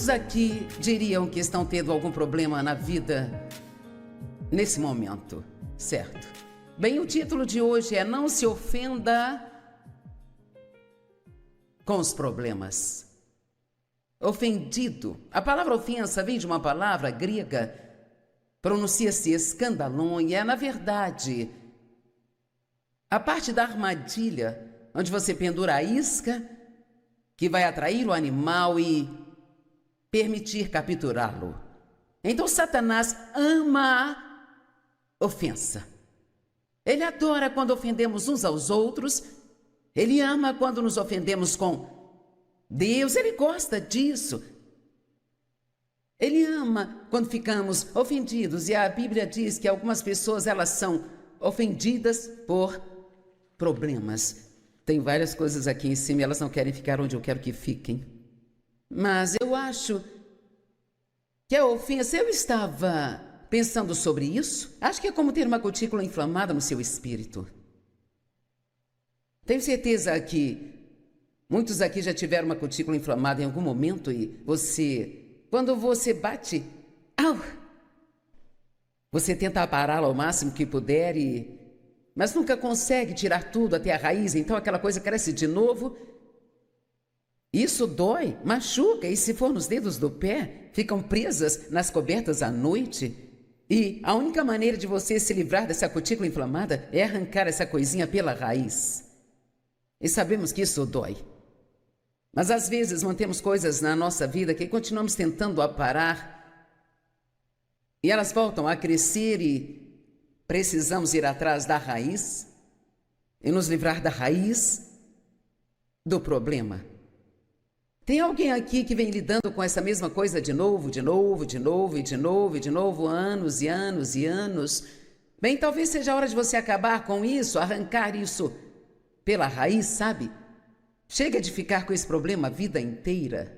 Quantos aqui diriam que estão tendo algum problema na vida nesse momento, certo? Bem, o título de hoje é Não se ofenda com os problemas. Ofendido. A palavra ofensa vem de uma palavra grega, pronuncia-se escandalon, e é, na verdade, a parte da armadilha onde você pendura a isca que vai atrair o animal e permitir capturá-lo. Então Satanás ama a ofensa. Ele adora quando ofendemos uns aos outros. Ele ama quando nos ofendemos com Deus. Ele gosta disso. Ele ama quando ficamos ofendidos. E a Bíblia diz que algumas pessoas, elas são ofendidas por problemas. Tem várias coisas aqui em cima e elas não querem ficar onde eu quero que fiquem. Mas eu acho que a ofensa, eu estava pensando sobre isso. Acho que é como ter uma cutícula inflamada no seu espírito. Tenho certeza que muitos aqui já tiveram uma cutícula inflamada em algum momento e quando você bate, você tenta pará-la ao máximo que puder, mas nunca consegue tirar tudo até a raiz, então aquela coisa cresce de novo. Isso dói, machuca, e se for nos dedos do pé, ficam presas nas cobertas à noite. E a única maneira de você se livrar dessa cutícula inflamada é arrancar essa coisinha pela raiz. E sabemos que isso dói. Mas às vezes mantemos coisas na nossa vida que continuamos tentando aparar. E elas voltam a crescer e precisamos ir atrás da raiz e nos livrar da raiz do problema. Tem alguém aqui que vem lidando com essa mesma coisa de novo, anos e anos e anos? Bem, talvez seja a hora de você acabar com isso, arrancar isso pela raiz, sabe? Chega de ficar com esse problema a vida inteira.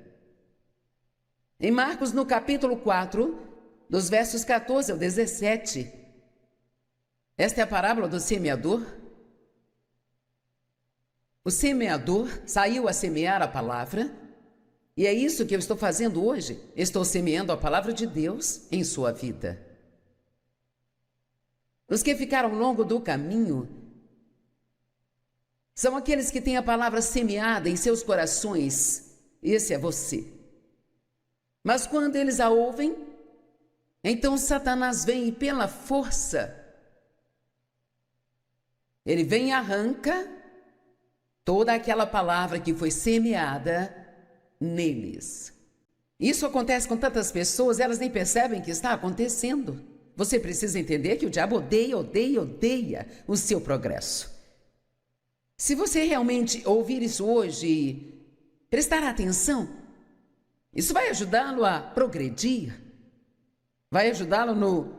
Em Marcos, no capítulo 4, dos versos 14 ao 17, esta é a parábola do semeador. O semeador saiu a semear a palavra, e é isso que eu estou fazendo hoje. Estou semeando a palavra de Deus em sua vida. Os que ficaram ao longo do caminho são aqueles que têm a palavra semeada em seus corações. Esse é você. Mas quando eles a ouvem, então Satanás vem e pela força, ele vem e arranca toda aquela palavra que foi semeada neles. Isso acontece com tantas pessoas, elas nem percebem que está acontecendo. Você precisa entender que o diabo odeia o seu progresso. Se você realmente ouvir isso hoje e prestar atenção, isso vai ajudá-lo a progredir, vai ajudá-lo no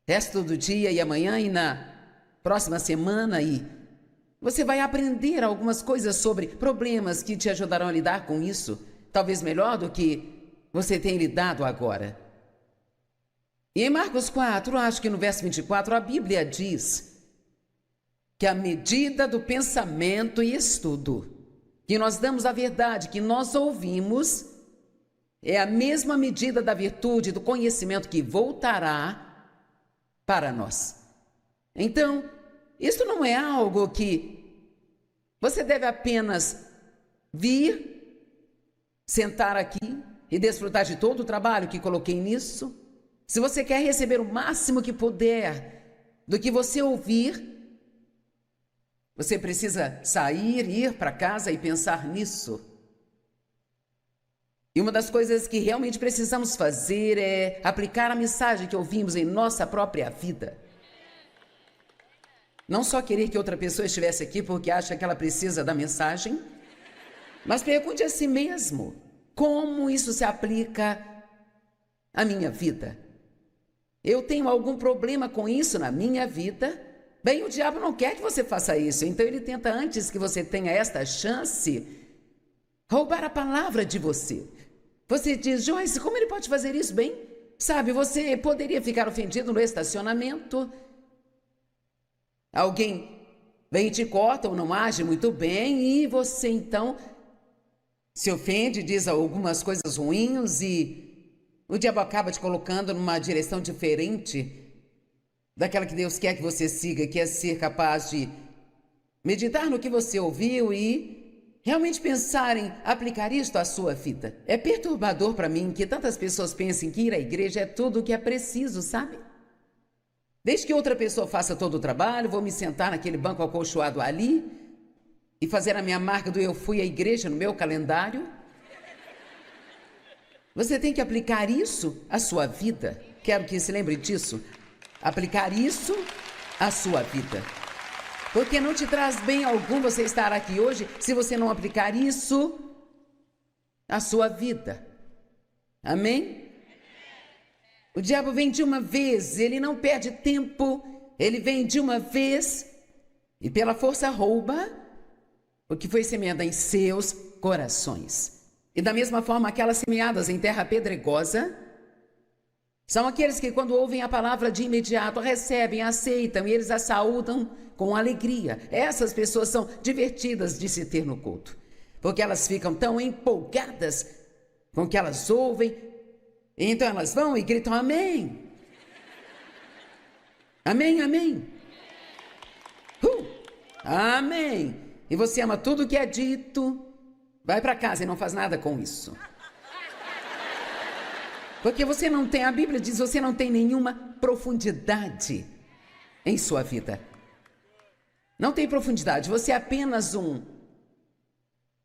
resto do dia e amanhã e na próxima semana, e você vai aprender algumas coisas sobre problemas que te ajudarão a lidar com isso, talvez melhor do que você tem lidado agora. E em Marcos 4, acho que no verso 24, a Bíblia diz que a medida do pensamento e estudo que nós damos à verdade que nós ouvimos é a mesma medida da virtude e do conhecimento que voltará para nós. Então, isso não é algo que você deve apenas vir, sentar aqui e desfrutar de todo o trabalho que coloquei nisso. Se você quer receber o máximo que puder do que você ouvir, você precisa sair, ir para casa e pensar nisso. E uma das coisas que realmente precisamos fazer é aplicar a mensagem que ouvimos em nossa própria vida. Não só querer que outra pessoa estivesse aqui porque acha que ela precisa da mensagem, mas pergunte a si mesmo, como isso se aplica à minha vida? Eu tenho algum problema com isso na minha vida? Bem, o diabo não quer que você faça isso, então ele tenta, antes que você tenha esta chance, roubar a palavra de você. Você diz, Joyce, como ele pode fazer isso? Bem, sabe, você poderia ficar ofendido no estacionamento. Alguém vem e te corta ou não age muito bem e você então se ofende, diz algumas coisas ruins e o diabo acaba te colocando numa direção diferente daquela que Deus quer que você siga, que é ser capaz de meditar no que você ouviu e realmente pensar em aplicar isto à sua vida. É perturbador para mim que tantas pessoas pensem que ir à igreja é tudo o que é preciso, sabe? Desde que outra pessoa faça todo o trabalho, vou me sentar naquele banco acolchoado ali e fazer a minha marca do eu fui à igreja no meu calendário. Você tem que aplicar isso à sua vida. Quero que se lembre disso. Aplicar isso à sua vida. Porque não te traz bem algum você estar aqui hoje se você não aplicar isso à sua vida. Amém? O diabo vem de uma vez, ele não perde tempo, ele vem de uma vez e pela força rouba o que foi semeado em seus corações. E da mesma forma, aquelas semeadas em terra pedregosa são aqueles que quando ouvem a palavra de imediato recebem, aceitam e eles a saúdam com alegria. Essas pessoas são divertidas de se ter no culto, porque elas ficam tão empolgadas com o que elas ouvem. Então elas vão e gritam amém. Amém, amém. Amém. E você ama tudo que é dito. Vai para casa e não faz nada com isso. Porque você não tem, a Bíblia diz, você não tem nenhuma profundidade em sua vida. Não tem profundidade, você é apenas um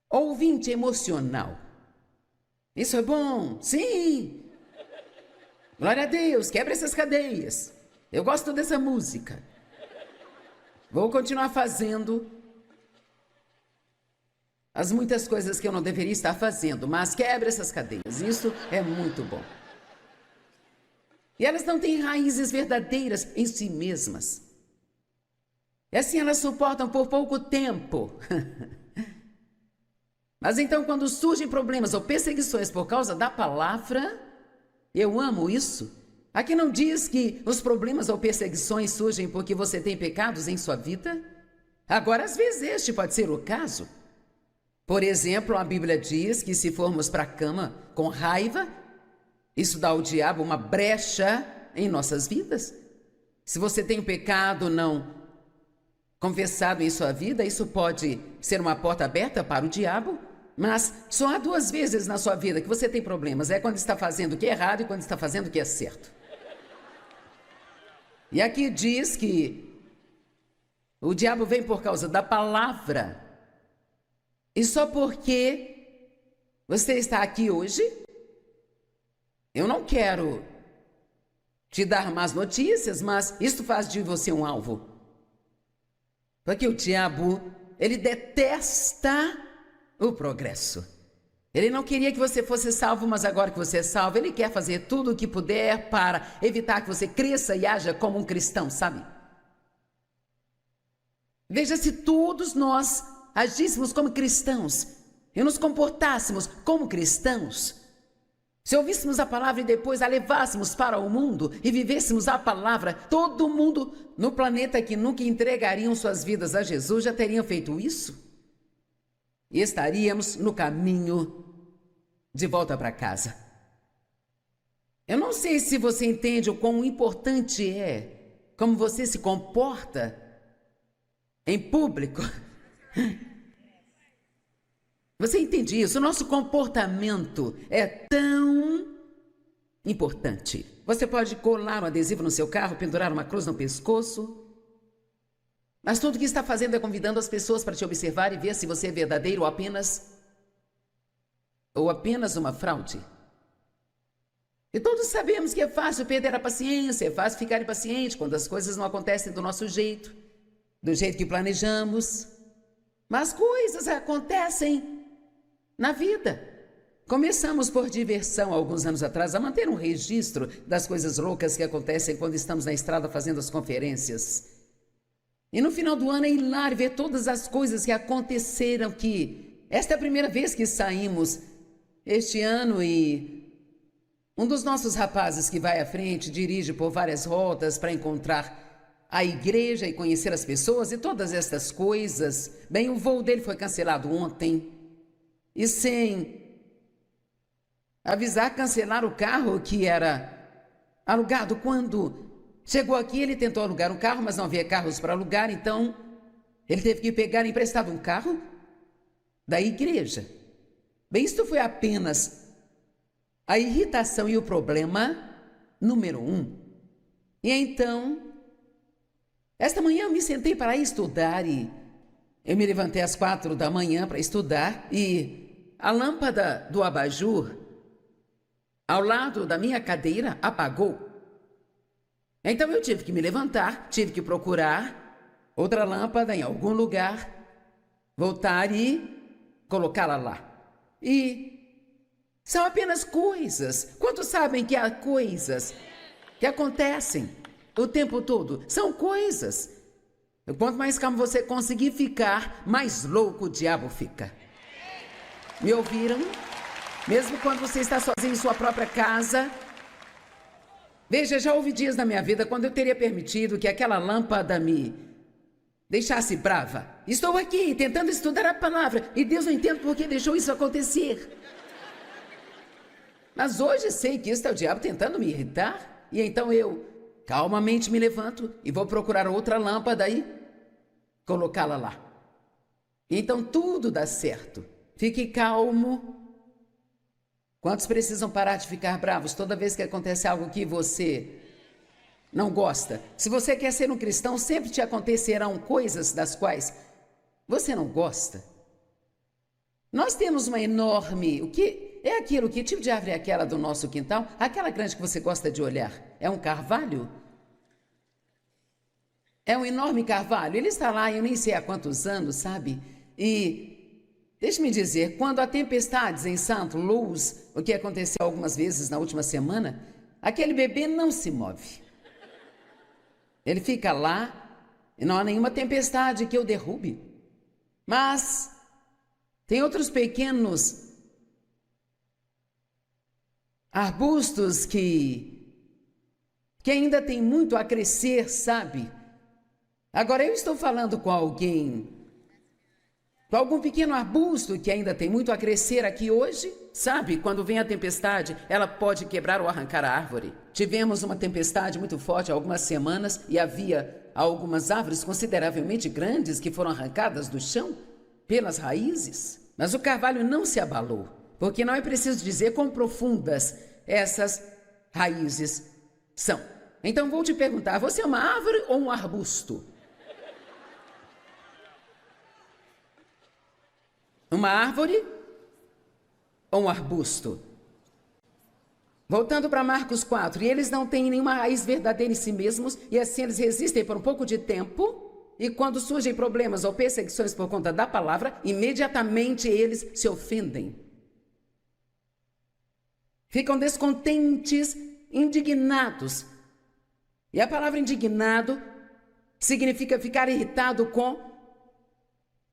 ouvinte emocional. Isso é bom? Sim. Glória a Deus, quebra essas cadeias. Eu gosto dessa música. Vou continuar fazendo as muitas coisas que eu não deveria estar fazendo, mas quebra essas cadeias. Isso é muito bom. E elas não têm raízes verdadeiras em si mesmas. E assim elas suportam por pouco tempo. Mas então quando surgem problemas ou perseguições por causa da palavra, eu amo isso. Aqui não diz que os problemas ou perseguições surgem porque você tem pecados em sua vida? Agora, às vezes este pode ser o caso. Por exemplo, a Bíblia diz que se formos para a cama com raiva, isso dá ao diabo uma brecha em nossas vidas. Se você tem um pecado não confessado em sua vida, isso pode ser uma porta aberta para o diabo. Mas só há 2 vezes na sua vida que você tem problemas. É quando está fazendo o que é errado e quando está fazendo o que é certo. E aqui diz que o diabo vem por causa da palavra. E só porque você está aqui hoje, eu não quero te dar más notícias, mas isso faz de você um alvo. Porque o diabo, ele detesta o progresso. Ele não queria que você fosse salvo, mas agora que você é salvo, ele quer fazer tudo o que puder para evitar que você cresça e haja como um cristão, sabe? Veja, se todos nós agíssemos como cristãos e nos comportássemos como cristãos, se ouvíssemos a palavra e depois a levássemos para o mundo e vivêssemos a palavra, todo mundo no planeta que nunca entregariam suas vidas a Jesus já teriam feito isso. E estaríamos no caminho de volta para casa. Eu não sei se você entende o quão importante é como você se comporta em público. Você entende isso? O nosso comportamento é tão importante. Você pode colar um adesivo no seu carro, pendurar uma cruz no pescoço, mas tudo que está fazendo é convidando as pessoas para te observar e ver se você é verdadeiro ou apenas uma fraude. E todos sabemos que é fácil perder a paciência, é fácil ficar impaciente quando as coisas não acontecem do nosso jeito, do jeito que planejamos. Mas coisas acontecem na vida. Começamos por diversão alguns anos atrás a manter um registro das coisas loucas que acontecem quando estamos na estrada fazendo as conferências. E no final do ano é hilário ver todas as coisas que aconteceram, que esta é a primeira vez que saímos este ano e um dos nossos rapazes que vai à frente dirige por várias rotas para encontrar a igreja e conhecer as pessoas e todas estas coisas. Bem, o voo dele foi cancelado ontem e sem avisar, cancelar o carro que era alugado. Quando chegou aqui, ele tentou alugar um carro, mas não havia carros para alugar, então ele teve que pegar emprestado um carro da igreja. Bem, isto foi apenas a irritação e o problema número 1. E então, esta manhã eu me sentei para estudar e eu me levantei às 4 da manhã para estudar e a lâmpada do abajur ao lado da minha cadeira apagou. Então eu tive que me levantar, tive que procurar outra lâmpada em algum lugar, voltar e colocá-la lá. E são apenas coisas. Quantos sabem que há coisas que acontecem o tempo todo? São coisas. Quanto mais calmo você conseguir ficar, mais louco o diabo fica. Me ouviram? Mesmo quando você está sozinho em sua própria casa. Veja, já houve dias na minha vida quando eu teria permitido que aquela lâmpada me deixasse brava. Estou aqui tentando estudar a palavra e Deus não entende por que deixou isso acontecer. Mas hoje sei que este é o diabo tentando me irritar. E então eu calmamente me levanto e vou procurar outra lâmpada e colocá-la lá. E então tudo dá certo. Fique calmo. Quantos precisam parar de ficar bravos toda vez que acontece algo que você não gosta? Se você quer ser um cristão, sempre te acontecerão coisas das quais você não gosta. Nós temos uma enorme... O que é aquilo? Que tipo de árvore é aquela do nosso quintal? Aquela grande que você gosta de olhar. É um carvalho? É um enorme carvalho. Ele está lá, eu nem sei há quantos anos, sabe? E deixe-me dizer, quando há tempestades em Santo Luz, o que aconteceu algumas vezes na última semana, aquele bebê não se move. Ele fica lá e não há nenhuma tempestade que o derrube. Mas tem outros pequenos arbustos que ainda tem muito a crescer, sabe? Agora eu estou falando com alguém, com algum pequeno arbusto que ainda tem muito a crescer aqui hoje, sabe? Quando vem a tempestade, ela pode quebrar ou arrancar a árvore. Tivemos uma tempestade muito forte há algumas semanas e havia algumas árvores consideravelmente grandes que foram arrancadas do chão pelas raízes. Mas o carvalho não se abalou, porque não é preciso dizer quão profundas essas raízes são. Então vou te perguntar, você é uma árvore ou um arbusto? Uma árvore ou um arbusto? Voltando para Marcos 4, e eles não têm nenhuma raiz verdadeira em si mesmos, e assim eles resistem por um pouco de tempo, e quando surgem problemas ou perseguições por conta da palavra, imediatamente eles se ofendem. Ficam descontentes, indignados. E a palavra indignado significa ficar irritado com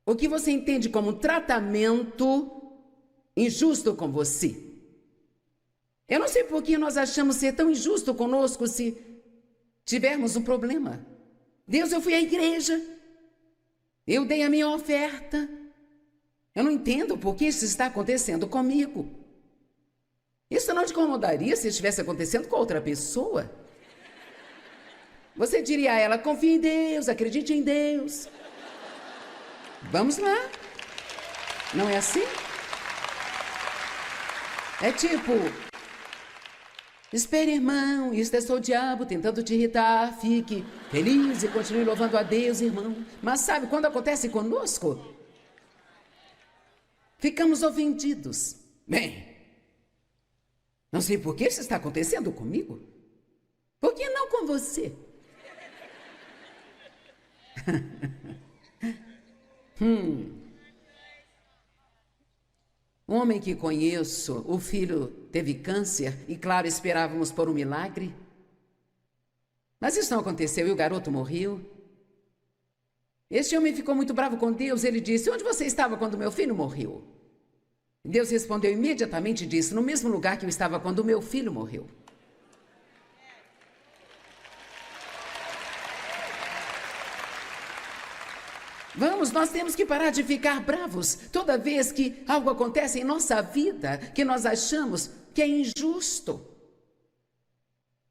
o que você entende como um tratamento injusto com você. Eu não sei por que nós achamos ser tão injusto conosco se tivermos um problema. Deus, eu fui à igreja, eu dei a minha oferta. Eu não entendo por que isso está acontecendo comigo. Isso não te incomodaria se estivesse acontecendo com outra pessoa? Você diria a ela, confie em Deus, acredite em Deus. Vamos lá. Não é assim? É tipo, espere, irmão, isto é só o diabo tentando te irritar. Fique feliz e continue louvando a Deus, irmão. Mas sabe, quando acontece conosco, ficamos ofendidos. Bem, não sei por que isso está acontecendo comigo. Por que não com você? Um homem que conheço, o filho teve câncer e, claro, esperávamos por um milagre. Mas isso não aconteceu e o garoto morreu. Este homem ficou muito bravo com Deus. Ele disse, onde você estava quando meu filho morreu? Deus respondeu imediatamente e disse, no mesmo lugar que eu estava quando meu filho morreu. Vamos, nós temos que parar de ficar bravos toda vez que algo acontece em nossa vida que nós achamos que é injusto.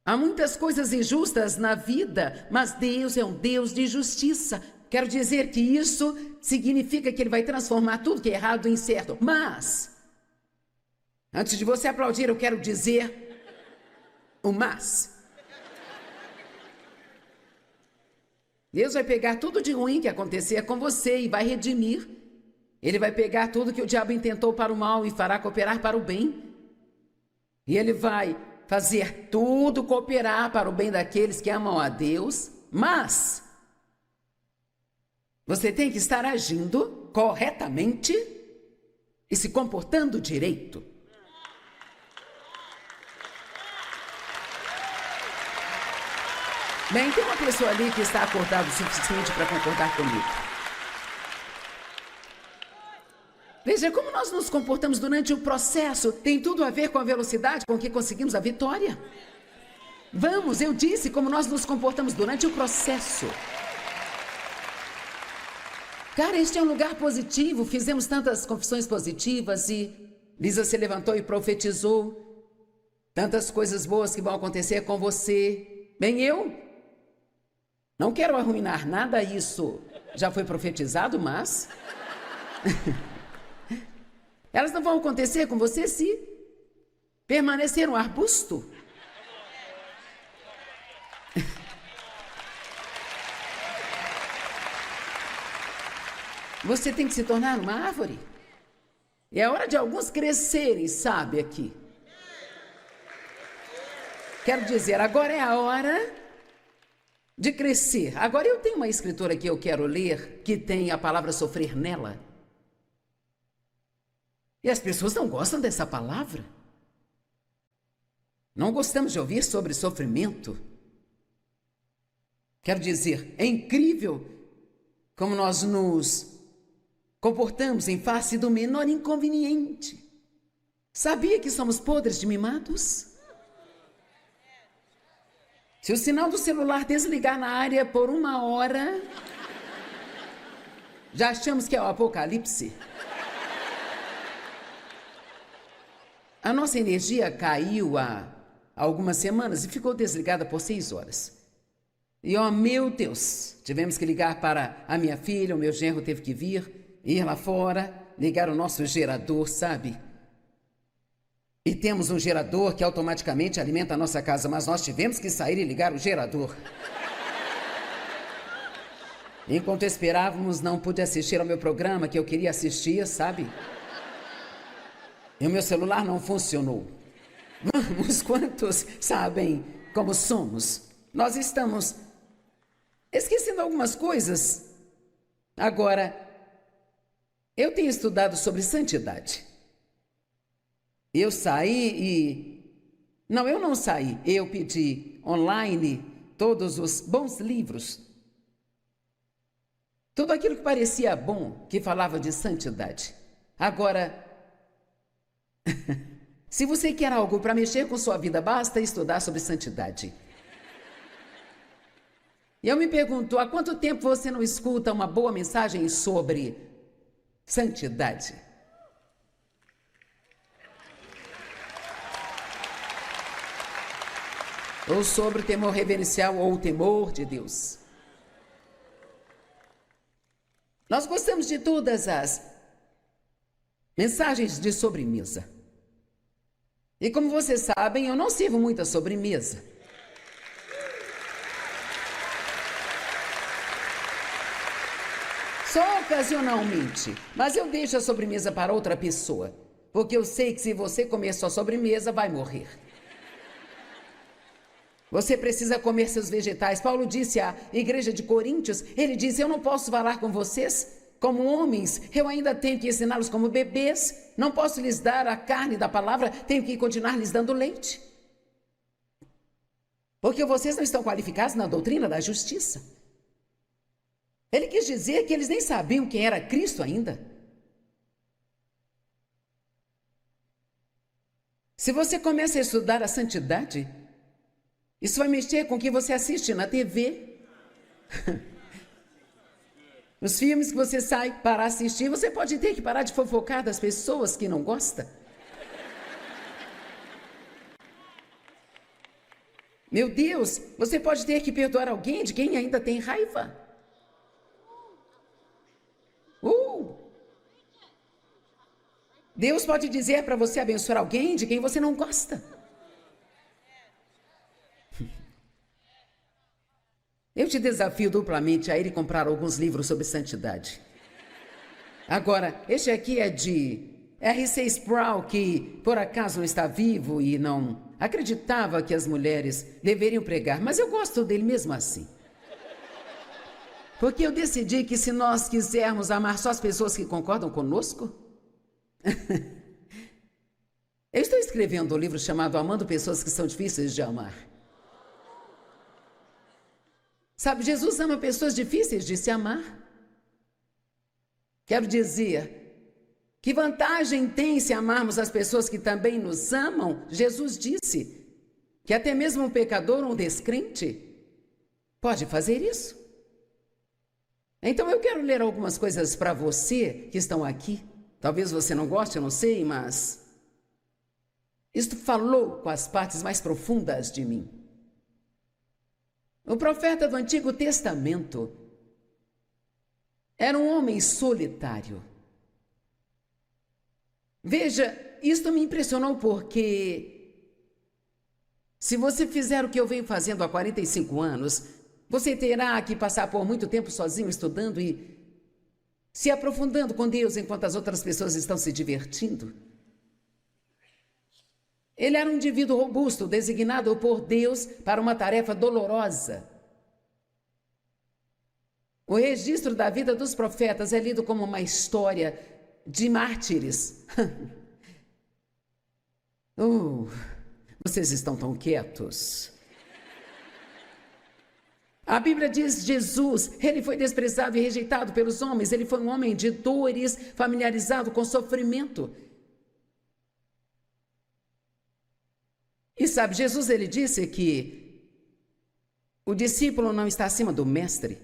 Há muitas coisas injustas na vida, mas Deus é um Deus de justiça. Quero dizer que isso significa que Ele vai transformar tudo que é errado em certo. Mas, antes de você aplaudir, eu quero dizer o mas. Deus vai pegar tudo de ruim que acontecer com você e vai redimir. Ele vai pegar tudo que o diabo intentou para o mal e fará cooperar para o bem. E Ele vai fazer tudo cooperar para o bem daqueles que amam a Deus. Mas você tem que estar agindo corretamente e se comportando direito. Bem, tem uma pessoa ali que está acordada o suficiente para concordar comigo. Veja, como nós nos comportamos durante o processo tem tudo a ver com a velocidade com que conseguimos a vitória. Vamos, eu disse como nós nos comportamos durante o processo. Cara, este é um lugar positivo, fizemos tantas confissões positivas e Lisa se levantou e profetizou tantas coisas boas que vão acontecer com você. Bem, eu não quero arruinar nada, isso já foi profetizado, mas elas não vão acontecer com você se permanecer um arbusto. Você tem que se tornar uma árvore. É a hora de alguns crescerem, sabe, aqui. Quero dizer, agora é a hora de crescer. Agora eu tenho uma escritora que eu quero ler, que tem a palavra sofrer nela. E as pessoas não gostam dessa palavra. Não gostamos de ouvir sobre sofrimento. Quero dizer, é incrível como nós nos comportamos em face do menor inconveniente. Sabia que somos podres de mimados? Se o sinal do celular desligar na área por 1 hora, já achamos que é o apocalipse. A nossa energia caiu há algumas semanas e ficou desligada por 6 horas. E, oh meu Deus, tivemos que ligar para a minha filha, o meu genro teve que ir lá fora, ligar o nosso gerador, sabe? E temos um gerador que automaticamente alimenta a nossa casa, mas nós tivemos que sair e ligar o gerador. Enquanto esperávamos, não pude assistir ao meu programa que eu queria assistir, sabe? E o meu celular não funcionou. Vamos, quantos sabem como somos? Nós estamos esquecendo algumas coisas. Agora, eu tenho estudado sobre santidade. Eu saí e... Não, eu não saí. Eu pedi online todos os bons livros. Tudo aquilo que parecia bom, que falava de santidade. Agora, se você quer algo para mexer com sua vida, basta estudar sobre santidade. E eu me pergunto, há quanto tempo você não escuta uma boa mensagem sobre santidade? Ou sobre o temor reverencial ou o temor de Deus. Nós gostamos de todas as mensagens de sobremesa. E como vocês sabem, eu não sirvo muita sobremesa. Só ocasionalmente, mas eu deixo a sobremesa para outra pessoa, porque eu sei que se você comer sua sobremesa, vai morrer. Você precisa comer seus vegetais. Paulo disse à igreja de Coríntios, ele disse, eu não posso falar com vocês como homens, eu ainda tenho que ensiná-los como bebês, não posso lhes dar a carne da palavra, tenho que continuar lhes dando leite. Porque vocês não estão qualificados na doutrina da justiça. Ele quis dizer que eles nem sabiam quem era Cristo ainda. Se você começa a estudar a santidade, isso vai mexer com o que você assiste na TV. Os filmes que você sai para assistir, você pode ter que parar de fofocar das pessoas que não gosta. Meu Deus, você pode ter que perdoar alguém de quem ainda tem raiva. Deus pode dizer para você abençoar alguém de quem você não gosta. Eu te desafio duplamente a ir comprar alguns livros sobre santidade. Agora, este aqui é de R.C. Sproul, que por acaso não está vivo e não acreditava que as mulheres deveriam pregar, mas eu gosto dele mesmo assim. Porque eu decidi que se nós quisermos amar só as pessoas que concordam conosco... Eu estou escrevendo um livro chamado Amando Pessoas que São Difíceis de Amar. Sabe, Jesus ama pessoas difíceis de se amar. Quero dizer, que vantagem tem se amarmos as pessoas que também nos amam? Jesus disse que até mesmo um pecador, um descrente, pode fazer isso. Então eu quero ler algumas coisas para você que estão aqui. Talvez você não goste, eu não sei, mas isto falou com as partes mais profundas de mim. O profeta do Antigo Testamento era um homem solitário. Veja, isto me impressionou porque se você fizer o que eu venho fazendo há 45 anos, você terá que passar por muito tempo sozinho estudando e se aprofundando com Deus enquanto as outras pessoas estão se divertindo. Ele era um indivíduo robusto, designado por Deus para uma tarefa dolorosa. O registro da vida dos profetas é lido como uma história de mártires. Vocês estão tão quietos. A Bíblia diz Jesus, ele foi desprezado e rejeitado pelos homens, ele foi um homem de dores, familiarizado com sofrimento. E sabe, Jesus ele disse que o discípulo não está acima do mestre,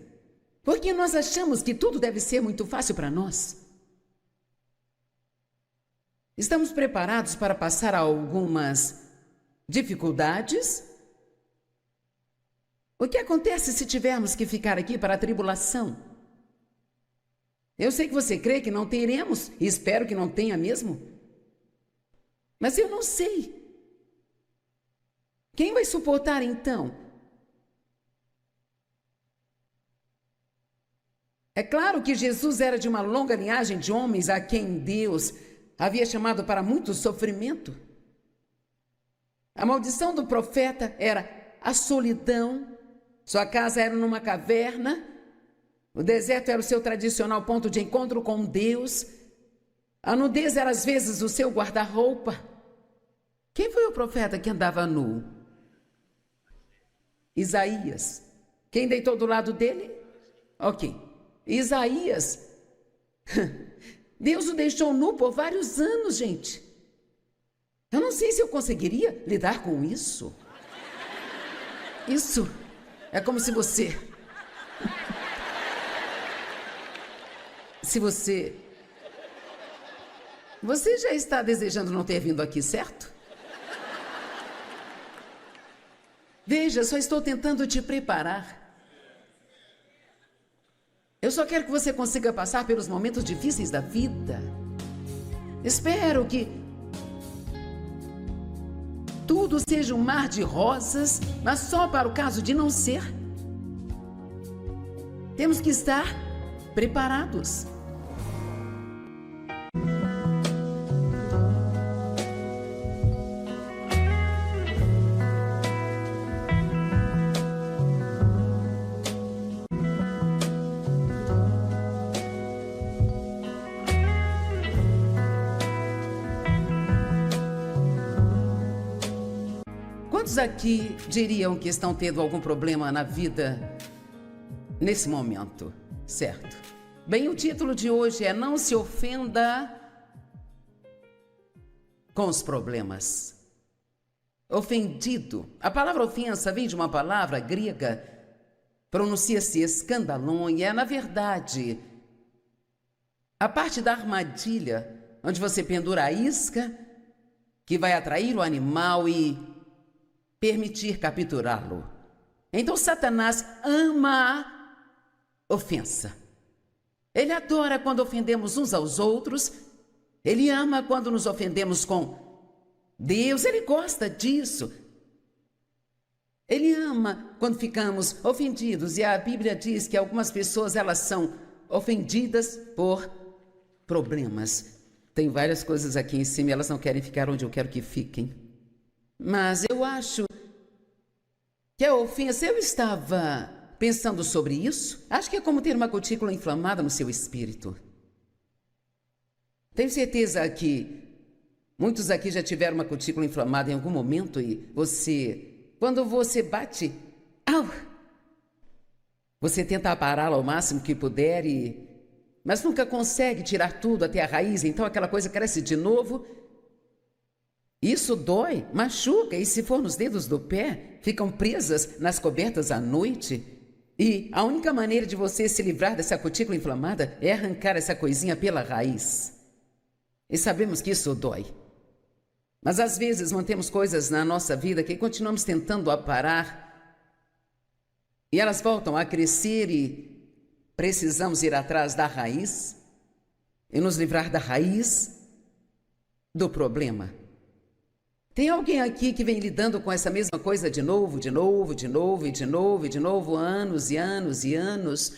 porque nós achamos que tudo deve ser muito fácil para nós. Estamos preparados para passar algumas dificuldades? O que acontece se tivermos que ficar aqui para a tribulação? Eu sei que você crê que não teremos, e espero que não tenha mesmo. Mas eu não sei. Quem vai suportar então? É claro que Jesus era de uma longa linhagem de homens a quem Deus havia chamado para muito sofrimento. A maldição do profeta era a solidão. Sua casa era numa caverna, o deserto era o seu tradicional ponto de encontro com Deus, a nudez era às vezes o seu guarda-roupa. Quem foi o profeta que andava nu? Isaías. Quem deitou do lado dele? Ok. Isaías. Deus o deixou nu por vários anos, gente. Eu não sei se eu conseguiria lidar com isso. Isso é como se você... Você já está desejando não ter vindo aqui, certo? Veja, só estou tentando te preparar. Eu só quero que você consiga passar pelos momentos difíceis da vida. Espero que tudo seja um mar de rosas, mas só para o caso de não ser. Temos que estar preparados. Quantos aqui diriam que estão tendo algum problema na vida nesse momento, certo? Bem, o título de hoje é Não se ofenda com os problemas. Ofendido. A palavra ofensa vem de uma palavra grega, pronuncia-se escandalon, e é, na verdade, a parte da armadilha, onde você pendura a isca, que vai atrair o animal e permitir capturá-lo. Então Satanás ama a ofensa. Ele adora quando ofendemos uns aos outros. Ele ama quando nos ofendemos com Deus. Ele gosta disso. Ele ama quando ficamos ofendidos. E a Bíblia diz que algumas pessoas, elas são ofendidas por problemas. Tem várias coisas aqui em cima e elas não querem ficar onde eu quero que fiquem. Mas eu acho que a ofensa, eu estava pensando sobre isso. Acho que é como ter uma cutícula inflamada no seu espírito. Tenho certeza que muitos aqui já tiveram uma cutícula inflamada em algum momento e quando você bate, você tenta pará-la ao máximo que puder, mas nunca consegue tirar tudo até a raiz, então aquela coisa cresce de novo. Isso dói, machuca, e se for nos dedos do pé, ficam presas nas cobertas à noite. E a única maneira de você se livrar dessa cutícula inflamada é arrancar essa coisinha pela raiz. E sabemos que isso dói. Mas às vezes mantemos coisas na nossa vida que continuamos tentando aparar. E elas voltam a crescer e precisamos ir atrás da raiz e nos livrar da raiz do problema. Tem alguém aqui que vem lidando com essa mesma coisa de novo, anos e anos e anos?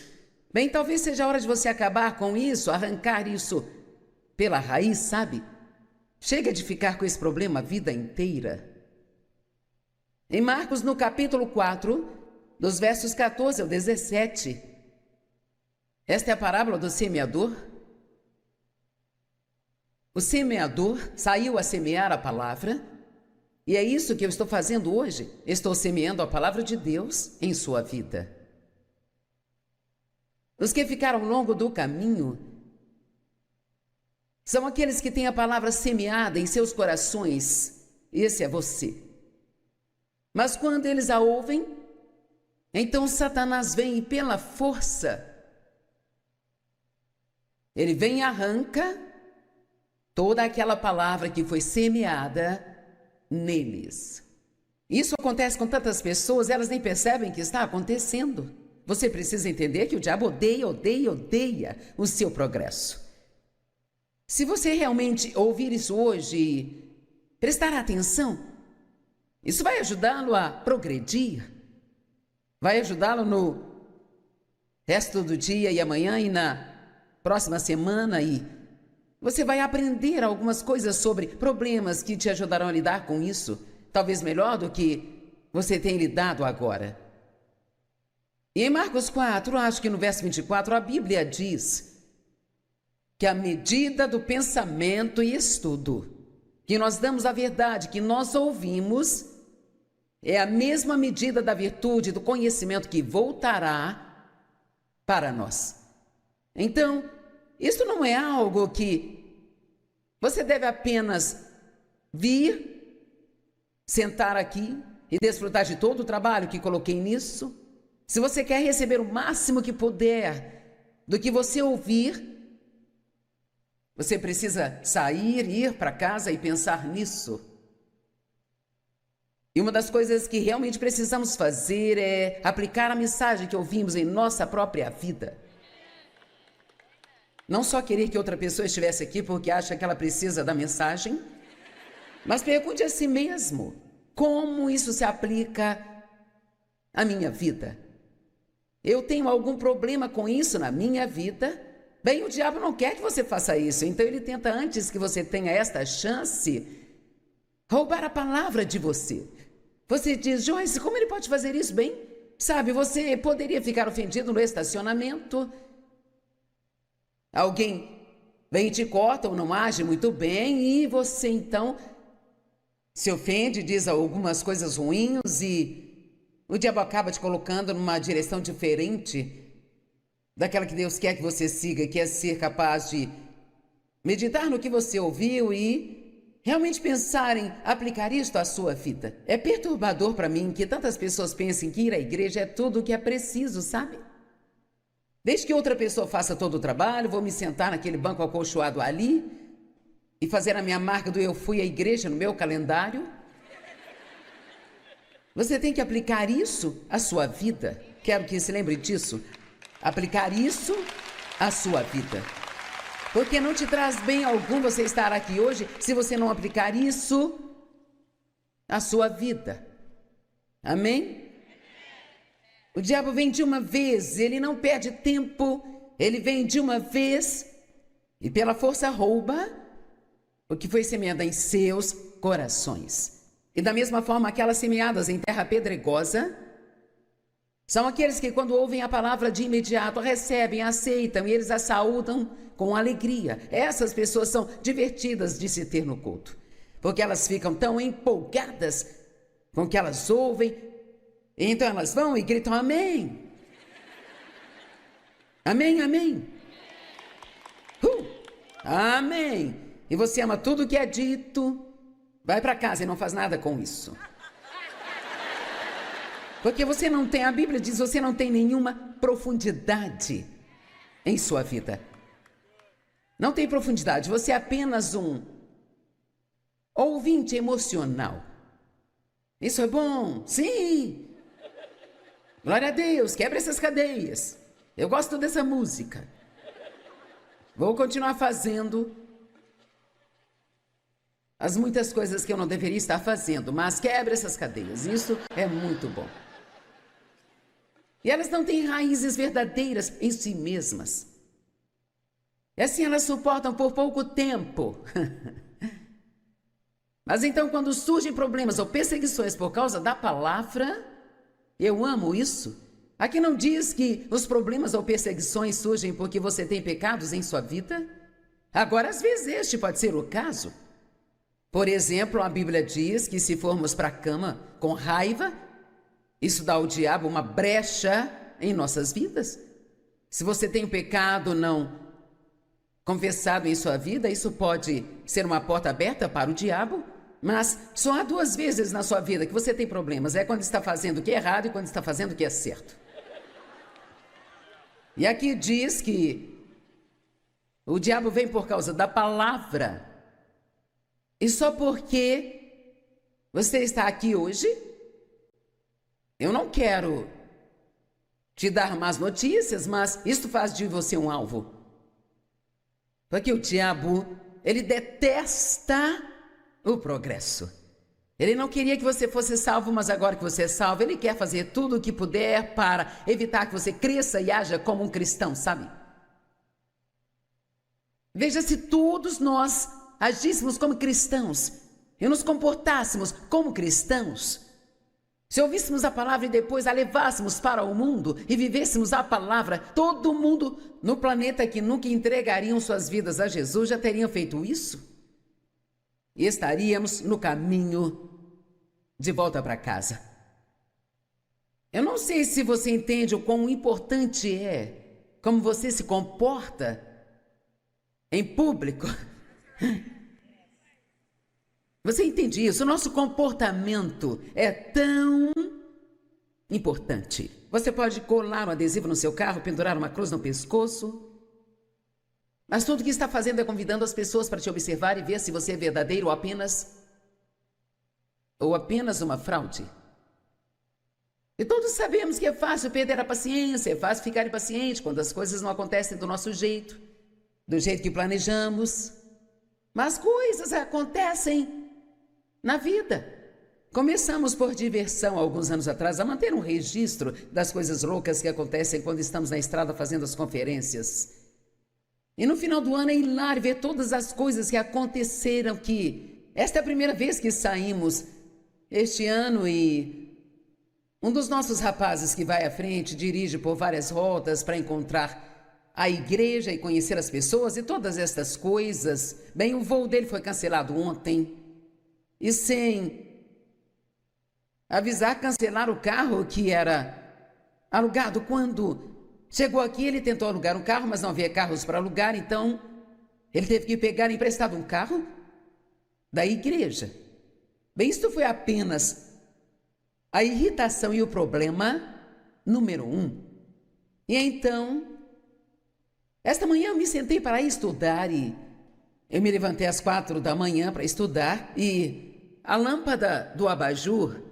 Bem, talvez seja a hora de você acabar com isso, arrancar isso pela raiz, sabe? Chega de ficar com esse problema a vida inteira. Em Marcos, no capítulo 4, dos versos 14 ao 17, esta é a parábola do semeador. O semeador saiu a semear a palavra. E é isso que eu estou fazendo hoje. Estou semeando a palavra de Deus em sua vida. Os que ficaram ao longo do caminho são aqueles que têm a palavra semeada em seus corações. Esse é você. Mas quando eles a ouvem, então Satanás vem e pela força, ele vem e arranca toda aquela palavra que foi semeada neles. Isso acontece com tantas pessoas, elas nem percebem que está acontecendo. Você precisa entender que o diabo odeia o seu progresso. Se você realmente ouvir isso hoje e prestar atenção, isso vai ajudá-lo a progredir, vai ajudá-lo no resto do dia e amanhã e na próxima semana, e você vai aprender algumas coisas sobre problemas que te ajudarão a lidar com isso, talvez melhor do que você tem lidado agora. E em Marcos 4, acho que no verso 24, a Bíblia diz que a medida do pensamento e estudo que nós damos à verdade que nós ouvimos é a mesma medida da virtude e do conhecimento que voltará para nós. Então, isso não é algo que você deve apenas vir, sentar aqui e desfrutar de todo o trabalho que coloquei nisso. Se você quer receber o máximo que puder do que você ouvir, você precisa sair, ir para casa e pensar nisso. E uma das coisas que realmente precisamos fazer é aplicar a mensagem que ouvimos em nossa própria vida. Não só querer que outra pessoa estivesse aqui porque acha que ela precisa da mensagem, mas pergunte a si mesmo, como isso se aplica à minha vida? Eu tenho algum problema com isso na minha vida? Bem, o diabo não quer que você faça isso, então ele tenta, antes que você tenha esta chance, roubar a palavra de você. Você diz, Joyce, como ele pode fazer isso? Bem, sabe, você poderia ficar ofendido no estacionamento. Alguém vem e te corta ou não age muito bem e você então se ofende, diz algumas coisas ruins e o diabo acaba te colocando numa direção diferente daquela que Deus quer que você siga, que é ser capaz de meditar no que você ouviu e realmente pensar em aplicar isto à sua vida. É perturbador para mim que tantas pessoas pensem que ir à igreja é tudo o que é preciso, sabe? Desde que outra pessoa faça todo o trabalho, vou me sentar naquele banco acolchoado ali e fazer a minha marca do eu fui à igreja no meu calendário. Você tem que aplicar isso à sua vida. Quero que se lembre disso. Aplicar isso à sua vida. Porque não te traz bem algum você estar aqui hoje se você não aplicar isso à sua vida. Amém? O diabo vem de uma vez, ele não perde tempo, ele vem de uma vez e pela força rouba o que foi semeado em seus corações. E da mesma forma, aquelas semeadas em terra pedregosa são aqueles que, quando ouvem a palavra de imediato, recebem, aceitam e eles a saúdam com alegria. Essas pessoas são divertidas de se ter no culto, porque elas ficam tão empolgadas com o que elas ouvem, então elas vão e gritam amém. Amém, amém. Amém. E você ama tudo que é dito, vai para casa e não faz nada com isso. Porque você não tem, a Bíblia diz, você não tem nenhuma profundidade em sua vida. Não tem profundidade, você é apenas um ouvinte emocional. Isso é bom? Sim! Glória a Deus, quebra essas cadeias. Eu gosto dessa música. Vou continuar fazendo as muitas coisas que eu não deveria estar fazendo, mas quebra essas cadeias. Isso é muito bom. E elas não têm raízes verdadeiras em si mesmas. E assim elas suportam por pouco tempo. Mas então, quando surgem problemas ou perseguições por causa da palavra, eu amo isso. Aqui não diz que os problemas ou perseguições surgem porque você tem pecados em sua vida? Agora, às vezes, este pode ser o caso. Por exemplo, a Bíblia diz que se formos para a cama com raiva, isso dá ao diabo uma brecha em nossas vidas. Se você tem um pecado não confessado em sua vida, isso pode ser uma porta aberta para o diabo. Mas só há duas vezes na sua vida que você tem problemas. É quando está fazendo o que é errado e quando está fazendo o que é certo. E aqui diz que o diabo vem por causa da palavra. E só porque você está aqui hoje, eu não quero te dar más notícias, mas isso faz de você um alvo. Porque o diabo, ele detesta o progresso. Ele não queria que você fosse salvo, mas agora que você é salvo, ele quer fazer tudo o que puder para evitar que você cresça e haja como um cristão, sabe? Veja, se todos nós agíssemos como cristãos e nos comportássemos como cristãos, se ouvíssemos a palavra e depois a levássemos para o mundo e vivêssemos a palavra, todo mundo no planeta que nunca entregariam suas vidas a Jesus já teriam feito isso. E estaríamos no caminho de volta para casa. Eu não sei se você entende o quão importante é como você se comporta em público. Você entende isso? O nosso comportamento é tão importante. Você pode colar um adesivo no seu carro, pendurar uma cruz no pescoço, mas tudo que está fazendo é convidando as pessoas para te observar e ver se você é verdadeiro ou apenas uma fraude. E todos sabemos que é fácil perder a paciência, é fácil ficar impaciente quando as coisas não acontecem do nosso jeito, do jeito que planejamos. Mas coisas acontecem na vida. Começamos por diversão alguns anos atrás a manter um registro das coisas loucas que acontecem quando estamos na estrada fazendo as conferências. E no final do ano é hilário ver todas as coisas que aconteceram, que esta é a primeira vez que saímos este ano e um dos nossos rapazes que vai à frente dirige por várias rotas para encontrar a igreja e conhecer as pessoas e todas estas coisas. Bem, o voo dele foi cancelado ontem e sem avisar, cancelaram o carro que era alugado. Quando chegou aqui, ele tentou alugar um carro, mas não havia carros para alugar, então ele teve que pegar emprestado um carro da igreja. Bem, isto foi apenas a irritação e o problema número 1. E então, Esta manhã eu me sentei para estudar e eu me levantei às 4 da manhã para estudar e a lâmpada do abajur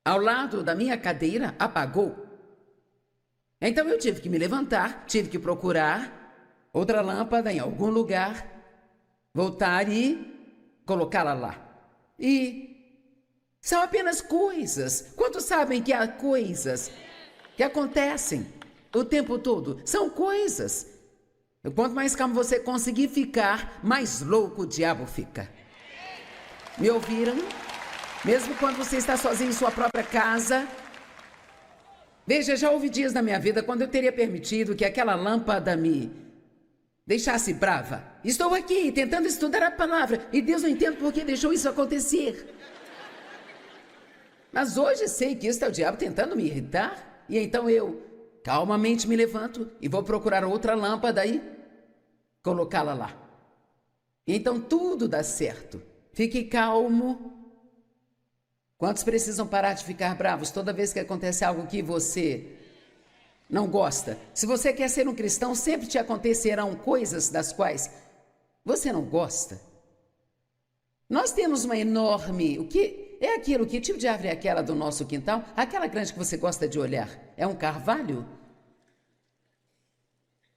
ao lado da minha cadeira apagou. Então eu tive que me levantar, tive que procurar outra lâmpada em algum lugar, voltar e colocá-la lá. E são apenas coisas. Quantos sabem que há coisas que acontecem o tempo todo? São coisas. E quanto mais calmo você conseguir ficar, mais louco o diabo fica. Me ouviram? Mesmo quando você está sozinho em sua própria casa. Veja, já houve dias na minha vida quando eu teria permitido que aquela lâmpada me deixasse brava. Estou aqui tentando estudar a palavra e Deus não entende por que deixou isso acontecer. Mas hoje sei que este é o diabo tentando me irritar. E então eu calmamente me levanto e vou procurar outra lâmpada e colocá-la lá. E então tudo dá certo. Fique calmo. Quantos precisam parar de ficar bravos toda vez que acontece algo que você não gosta? Se você quer ser um cristão, sempre te acontecerão coisas das quais você não gosta. Nós temos uma enorme... O que é aquilo? Que tipo de árvore é aquela do nosso quintal? Aquela grande que você gosta de olhar. É um carvalho?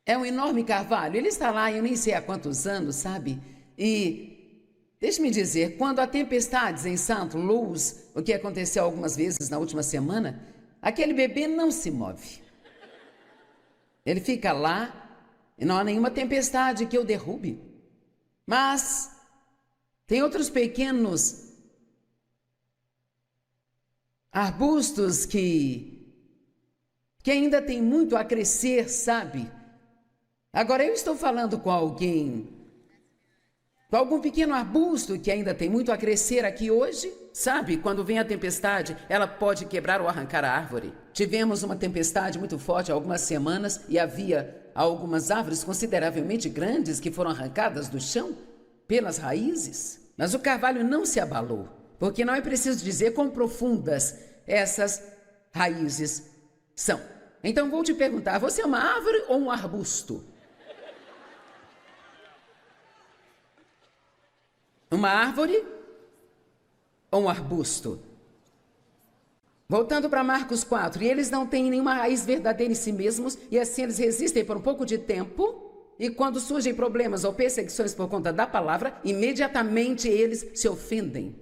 É um enorme carvalho. Ele está lá, eu nem sei há quantos anos, sabe? E deixe-me dizer, quando há tempestades em Santo Luz, o que aconteceu algumas vezes na última semana, aquele bebê não se move. Ele fica lá e não há nenhuma tempestade que o derrube. Mas tem outros pequenos arbustos que ainda tem muito a crescer, sabe? Agora eu estou falando com alguém, com algum pequeno arbusto que ainda tem muito a crescer aqui hoje, sabe? Quando vem a tempestade, ela pode quebrar ou arrancar a árvore. Tivemos uma tempestade muito forte há algumas semanas e havia algumas árvores consideravelmente grandes que foram arrancadas do chão pelas raízes. Mas o carvalho não se abalou, porque não é preciso dizer quão profundas essas raízes são. Então vou te perguntar, você é uma árvore ou um arbusto? Uma árvore ou um arbusto? Voltando para Marcos 4, e eles não têm nenhuma raiz verdadeira em si mesmos, e assim eles resistem por um pouco de tempo, e quando surgem problemas ou perseguições por conta da palavra, imediatamente eles se ofendem.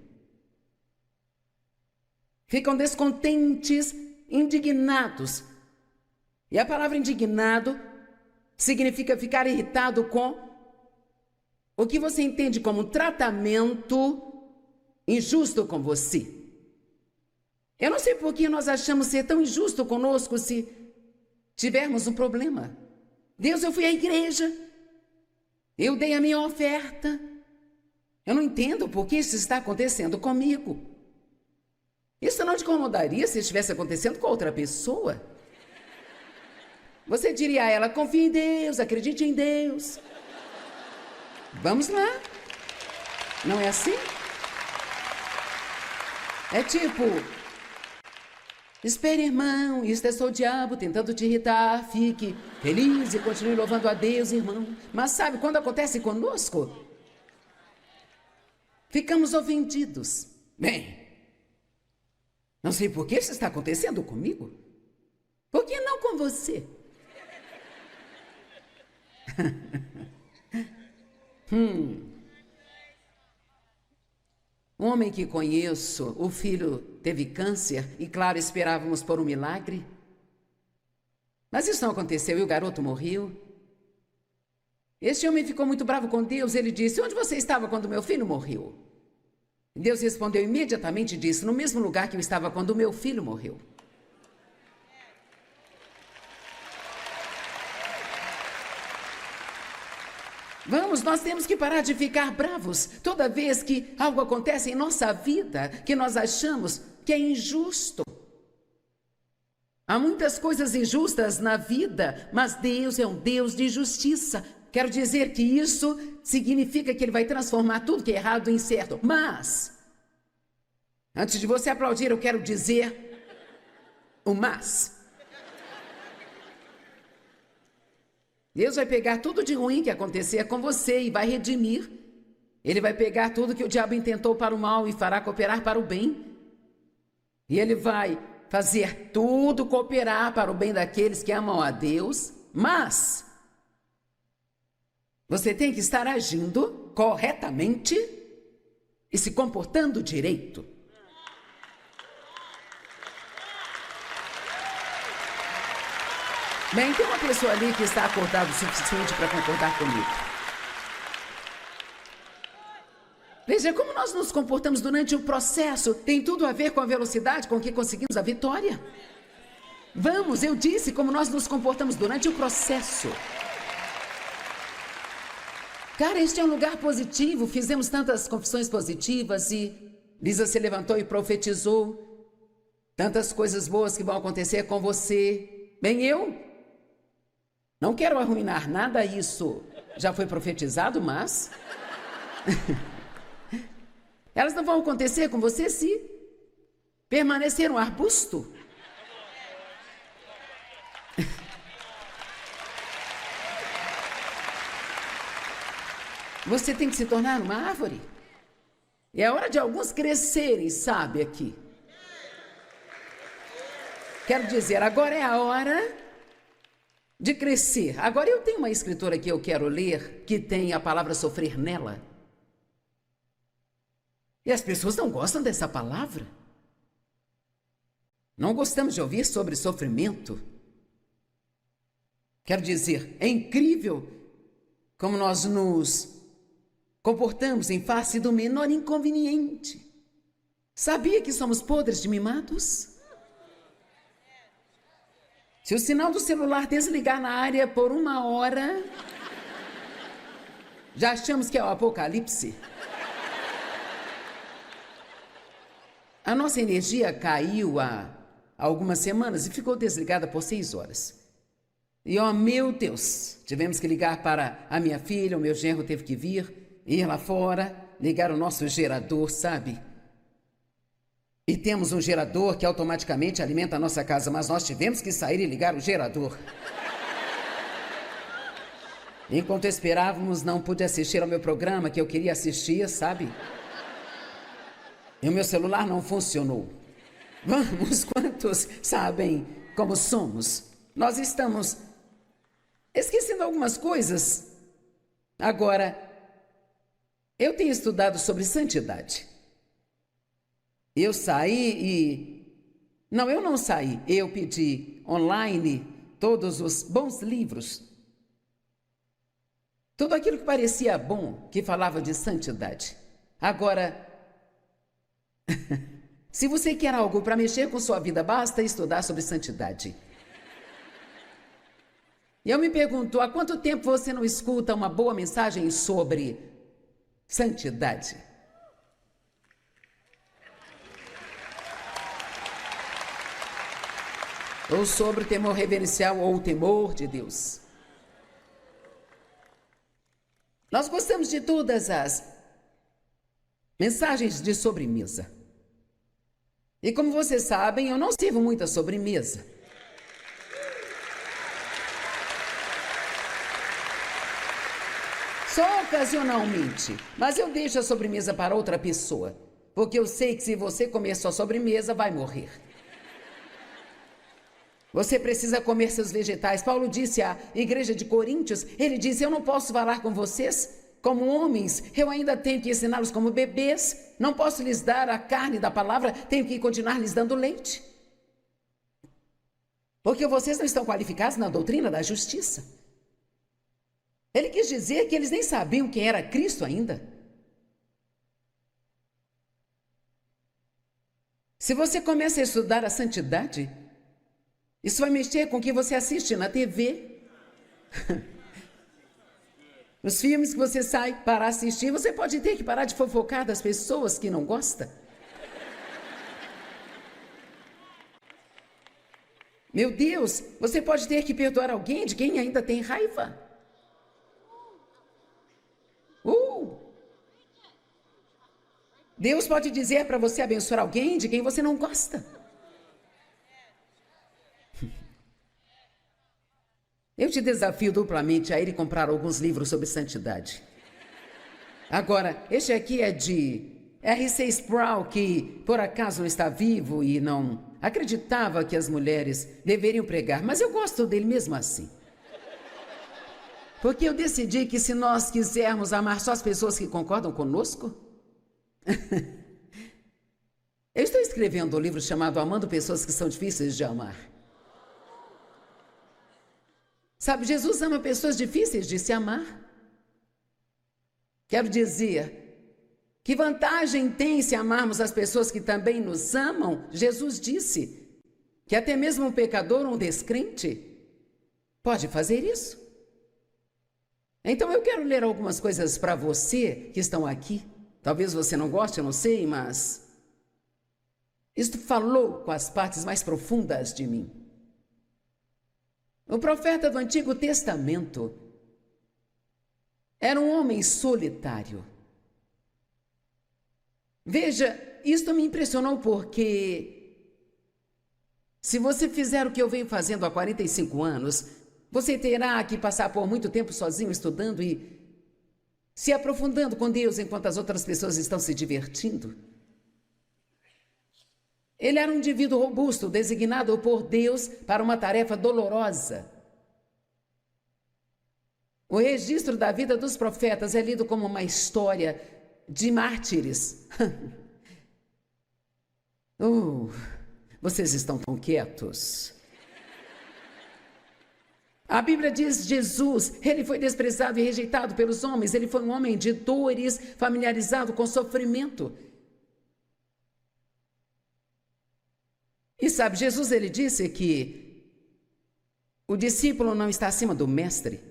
Ficam descontentes, indignados. E a palavra indignado significa ficar irritado com o que você entende como um tratamento injusto com você. Eu não sei por que nós achamos ser tão injusto conosco se tivermos um problema. Deus, eu fui à igreja, eu dei a minha oferta. Eu não entendo por que isso está acontecendo comigo. Isso não te incomodaria se estivesse acontecendo com outra pessoa? Você diria a ela, confie em Deus, acredite em Deus. Vamos lá. Não é assim? É tipo, espere, irmão, isto é só o diabo tentando te irritar. Fique feliz e continue louvando a Deus, irmão. Mas sabe, quando acontece conosco, ficamos ofendidos. Bem, não sei por que isso está acontecendo comigo. Por que não com você? Um homem que conheço, o filho teve câncer e, claro, esperávamos por um milagre. Mas isso não aconteceu e o garoto morreu. Este homem ficou muito bravo com Deus. Ele disse, onde você estava quando meu filho morreu? Deus respondeu imediatamente e disse, no mesmo lugar que eu estava quando meu filho morreu. Vamos, nós temos que parar de ficar bravos toda vez que algo acontece em nossa vida que nós achamos que é injusto. Há muitas coisas injustas na vida, mas Deus é um Deus de justiça. Quero dizer que isso significa que Ele vai transformar tudo que é errado em certo. Mas, antes de você aplaudir, eu quero dizer o mas. Deus vai pegar tudo de ruim que acontecer com você e vai redimir. Ele vai pegar tudo que o diabo intentou para o mal e fará cooperar para o bem. E ele vai fazer tudo cooperar para o bem daqueles que amam a Deus, mas você tem que estar agindo corretamente e se comportando direito. Bem, tem uma pessoa ali que está acordada o suficiente para concordar comigo. Veja, como nós nos comportamos durante o processo tem tudo a ver com a velocidade com que conseguimos a vitória. Vamos, eu disse como nós nos comportamos durante o processo. Cara, este é um lugar positivo, fizemos tantas confissões positivas e Lisa se levantou e profetizou tantas coisas boas que vão acontecer com você. Bem, eu não quero arruinar nada, isso já foi profetizado, mas elas não vão acontecer com você se permanecer um arbusto. Você tem que se tornar uma árvore. É a hora de alguns crescerem, sabe, aqui. Quero dizer, agora é a hora de crescer. Agora eu tenho uma escritora que eu quero ler, que tem a palavra sofrer nela. E as pessoas não gostam dessa palavra. Não gostamos de ouvir sobre sofrimento. Quero dizer, é incrível como nós nos comportamos em face do menor inconveniente. Sabia que somos podres de mimados? Se o sinal do celular desligar na área por 1 hora, já achamos que é o apocalipse. A nossa energia caiu há algumas semanas e ficou desligada por 6 horas. E, oh, meu Deus, tivemos que ligar para a minha filha, o meu genro teve que vir, ir lá fora, ligar o nosso gerador, sabe? E temos um gerador que automaticamente alimenta a nossa casa, mas nós tivemos que sair e ligar o gerador. Enquanto esperávamos, não pude assistir ao meu programa que eu queria assistir, sabe? E o meu celular não funcionou. Vamos, quantos sabem como somos? Nós estamos esquecendo algumas coisas. Agora, eu tenho estudado sobre santidade. Eu saí e... Não, eu não saí. Eu pedi online todos os bons livros. Tudo aquilo que parecia bom, que falava de santidade. Agora, se você quer algo para mexer com sua vida, basta estudar sobre santidade. E eu me pergunto, há quanto tempo você não escuta uma boa mensagem sobre santidade? Ou sobre o temor reverencial ou o temor de Deus. Nós gostamos de todas as mensagens de sobremesa. E como vocês sabem, eu não sirvo muita sobremesa. Só ocasionalmente, mas eu deixo a sobremesa para outra pessoa, porque eu sei que se você comer sua sobremesa, vai morrer. Você precisa comer seus vegetais. Paulo disse à igreja de Coríntios, ele disse, eu não posso falar com vocês como homens, eu ainda tenho que ensiná-los como bebês, não posso lhes dar a carne da palavra, tenho que continuar lhes dando leite. Porque vocês não estão qualificados na doutrina da justiça. Ele quis dizer que eles nem sabiam quem era Cristo ainda. Se você começa a estudar a santidade, isso vai mexer com o que você assiste na TV. Os filmes que você sai para assistir, você pode ter que parar de fofocar das pessoas que não gosta. Meu Deus, você pode ter que perdoar alguém de quem ainda tem raiva. Deus pode dizer para você abençoar alguém de quem você não gosta. Eu te desafio duplamente a ir comprar alguns livros sobre santidade. Agora, este aqui é de R.C. Sproul, que por acaso não está vivo e não acreditava que as mulheres deveriam pregar, mas eu gosto dele mesmo assim. Porque eu decidi que se nós quisermos amar só as pessoas que concordam conosco... Eu estou escrevendo um livro chamado Amando Pessoas que São Difíceis de Amar. Sabe, Jesus ama pessoas difíceis de se amar. Quero dizer, que vantagem tem se amarmos as pessoas que também nos amam? Jesus disse que até mesmo um pecador, um descrente, pode fazer isso. Então eu quero ler algumas coisas para você que estão aqui. Talvez você não goste, eu não sei, mas isto falou com as partes mais profundas de mim. O profeta do Antigo Testamento era um homem solitário. Veja, isto me impressionou porque se você fizer o que eu venho fazendo há 45 anos, você terá que passar por muito tempo sozinho estudando e se aprofundando com Deus enquanto as outras pessoas estão se divertindo. Ele era um indivíduo robusto, designado por Deus para uma tarefa dolorosa. O registro da vida dos profetas é lido como uma história de mártires. Vocês estão tão quietos. A Bíblia diz Jesus, ele foi desprezado e rejeitado pelos homens, ele foi um homem de dores, familiarizado com sofrimento. E sabe, Jesus ele disse que o discípulo não está acima do mestre,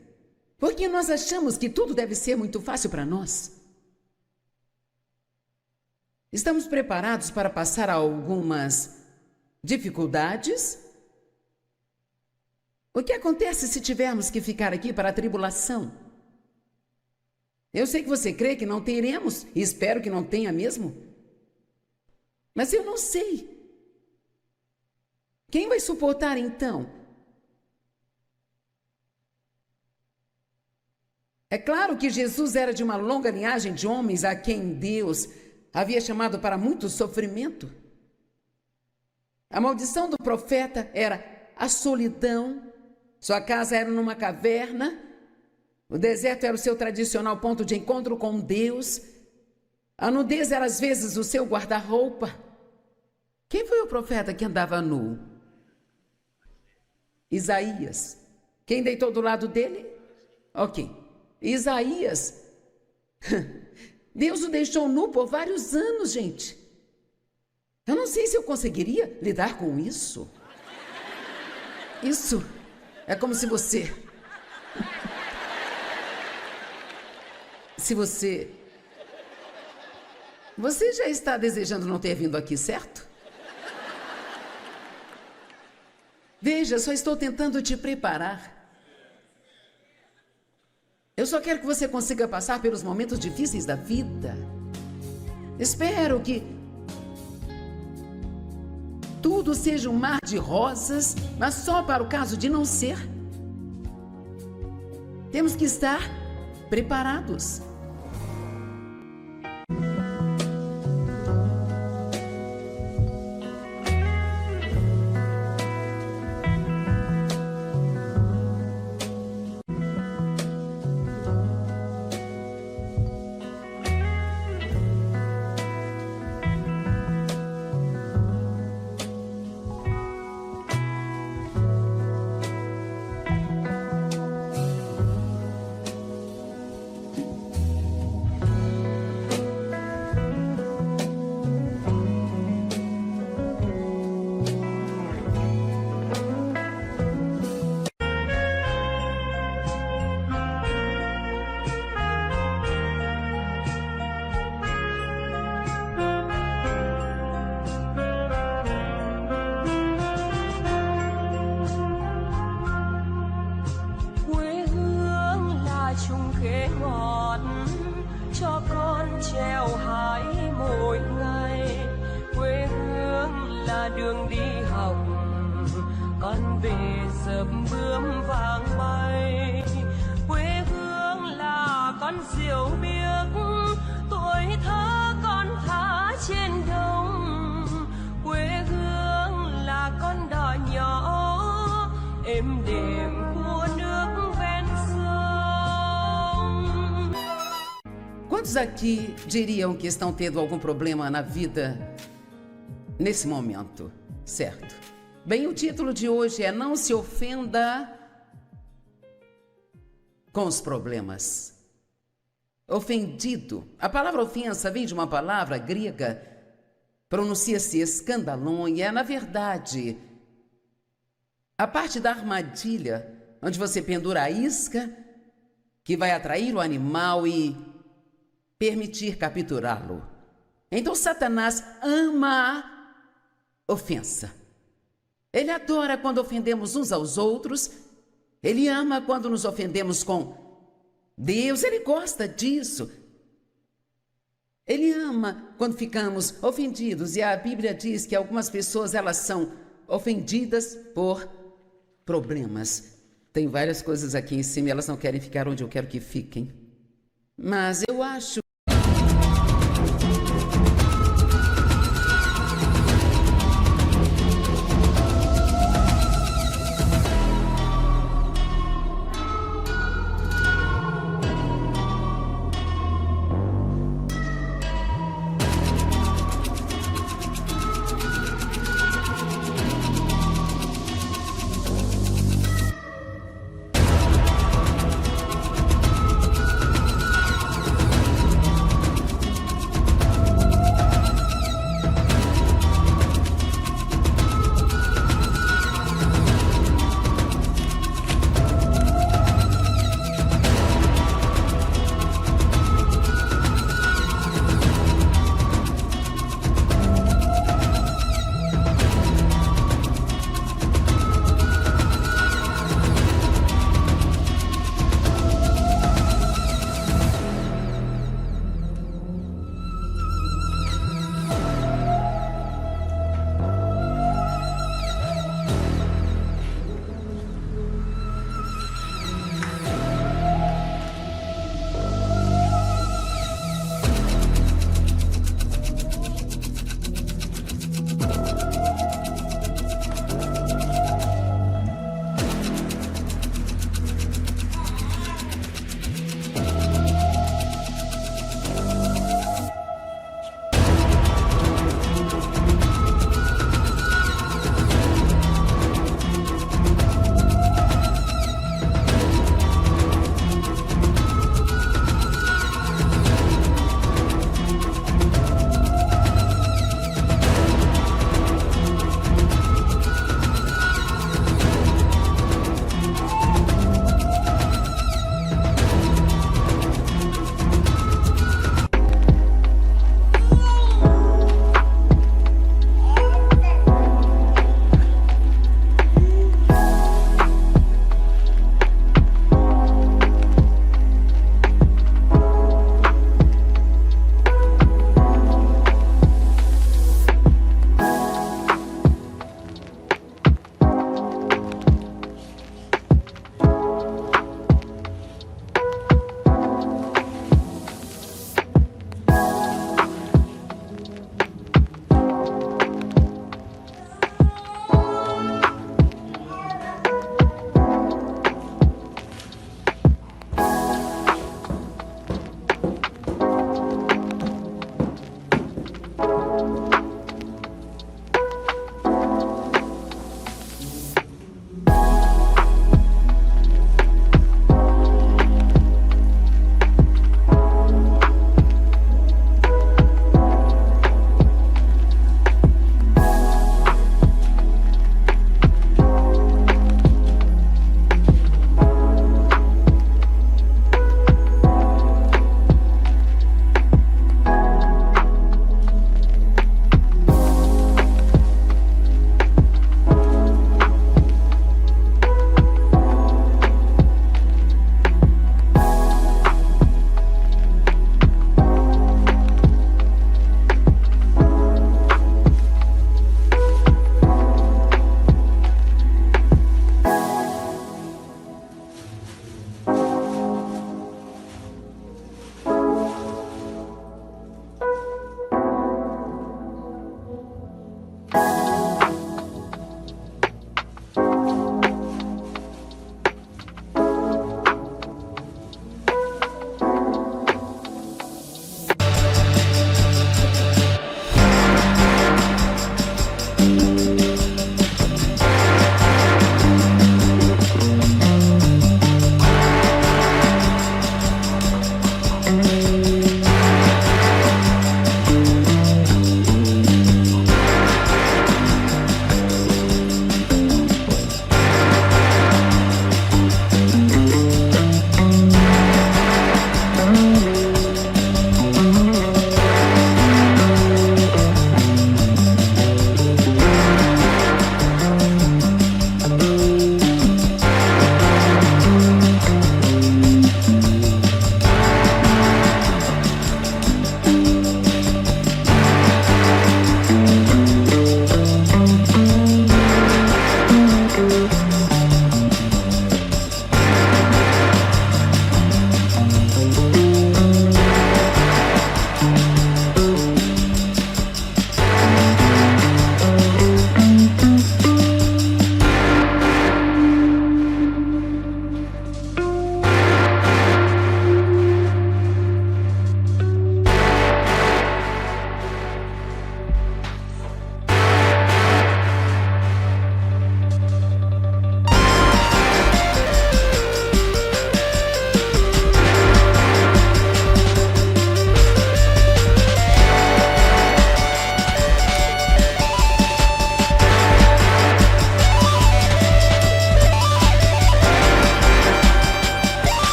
porque nós achamos que tudo deve ser muito fácil para nós. Estamos preparados para passar algumas dificuldades? O que acontece se tivermos que ficar aqui para a tribulação? Eu sei que você crê que não teremos, e espero que não tenha mesmo. Mas eu não sei. Quem vai suportar então? É claro que Jesus era de uma longa linhagem de homens a quem Deus havia chamado para muito sofrimento. A maldição do profeta era a solidão. Sua casa era numa caverna. O deserto era o seu tradicional ponto de encontro com Deus. A nudez era às vezes o seu guarda-roupa. Quem foi o profeta que andava nu? Isaías. Quem deitou do lado dele? Ok. Isaías. Deus o deixou nu por vários anos, gente. Eu não sei se eu conseguiria lidar com isso. Isso é como se você... Você já está desejando não ter vindo aqui, certo? Veja, só estou tentando te preparar. Eu só quero que você consiga passar pelos momentos difíceis da vida. Espero que tudo seja um mar de rosas, mas só para o caso de não ser. Temos que estar preparados. Đường đi học con về dợp bướm vàng bay. Quê hương là con diều biếc, tuổi thơ con thả trên đồng. Quê hương là con đò nhỏ êm đềm của nước ven sông. Quantos aqui diriam que estão tendo algum problema na vida nesse momento, certo? Bem, o título de hoje é Não se ofenda com os problemas. Ofendido. A palavra ofensa vem de uma palavra grega, pronuncia-se escandalon, e é, na verdade, a parte da armadilha onde você pendura a isca que vai atrair o animal e permitir capturá-lo. Então Satanás ama a ofensa. Ele adora quando ofendemos uns aos outros. Ele ama quando nos ofendemos com Deus. Ele gosta disso. Ele ama quando ficamos ofendidos. E a Bíblia diz que algumas pessoas, elas são ofendidas por problemas. Tem várias coisas aqui em cima e elas não querem ficar onde eu quero que fiquem. Mas eu acho